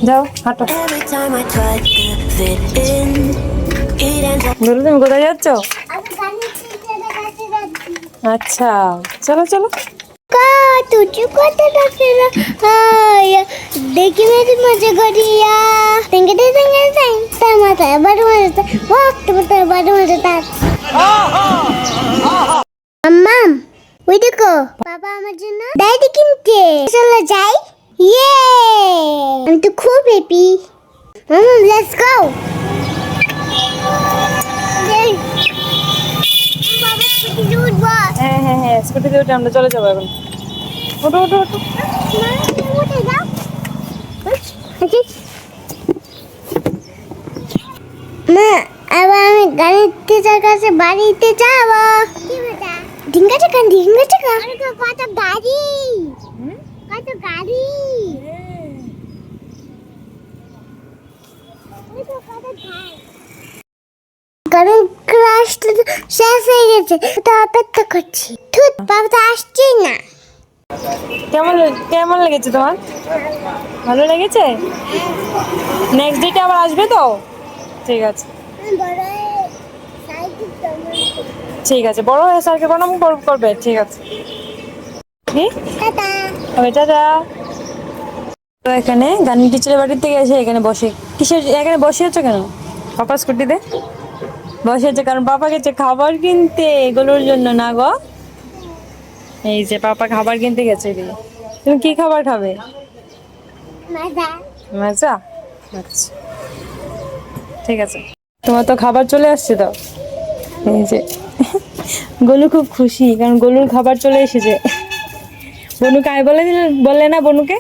যাও হাঁটো। বলো তুমি কোথায় যাচ্ছ? আচ্ছা চলো চলো। দেখি মেরে মজা করিয়া তেঙ্গে মাথা বাড়ি মারতে বাড়ি মারতে আম্মাম ওই দেখো বাবা আমার জন্য ডায়েরি কিনছে, চলো যাই। ইয়ে আমি তো খুব হ্যাপি। Let's go. হ্যাঁ হ্যাঁ হ্যাঁ স্কুটিতে উঠে আমরা চলে যাবো এখন। ওঠো ওঠো ওঠো। মা আবার আমি গাড়ির টিচার কাছে বাড়িতে যাবো। ঢিঙ্গা চাকা ঢিঙ্গা চাকা কত গাড়ি কত গাড়ি কারণ ক্লাসটা শেষ হয়ে গেছে, তো অপেক্ষা করছি। ধুত বাবা তো আসছেই না। কেমন কেমন লেগেছে তোমার? ভালো লেগেছে? নেক্সট ডেটে আবার আসবে তো? ঠিক আছে ঠিক আছে, বড় হয়ে স্যারকে প্রণাম করবে। ঠিক আছে কি টাটা। তো এখানে গানি টিচারের বাড়ির থেকে এসে এখানে বসে কিসের এখানে বসে আছো কেন? পাপা স্কুটিতে বসে আছে কারণ পাপা গেছে খাবার কিনতে এগুলোর জন্য না গো। এই যে পাপা খাবার কিনতে গেছে এদিকে। তুমি কি খাবার খাবে? মাজা। আচ্ছা ঠিক আছে, তোমার তো খাবার চলে আসছে তো। এই যে গোলু খুব খুশি কারণ গোলুর খাবার চলে এসেছে। বনুকে আয় বললে না বনুকে?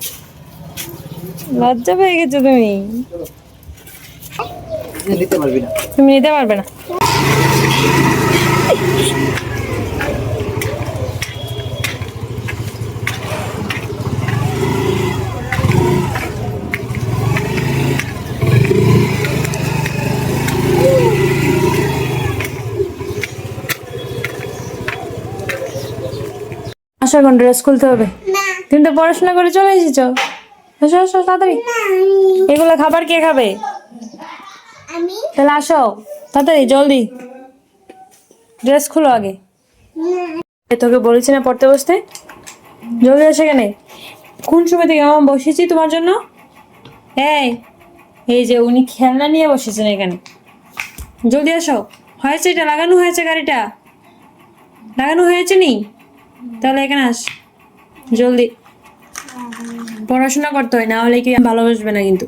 লজ্জা পেয়ে গেছো তুমি। তুমি নিতে পারবে না। আসো এখন ড্রেস খুলতে হবে। তুমি তো পড়াশোনা করে চলে এসেছো। আসো আসো তাড়াতাড়ি। এগুলো খাবার কে খাবে? তাহলে আসো তাড়াতাড়ি জলদি ড্রেস খুলো আগে। তোকে বলেছি না পড়তে বসতে, জলদি আসো। এখানে কোন সময় থেকে আমার বসেছি তোমার জন্য? এই এই যে উনি খেলনা নিয়ে বসেছেন এখানে, জলদি আসো। হয়েছে এটা লাগানো হয়েছে, গাড়িটা লাগানো হয়েছে নি? তাহলে এখানে আস জলদি। পড়াশোনা করতে হয় না হলে কি ভালোবাসবে না কিন্তু।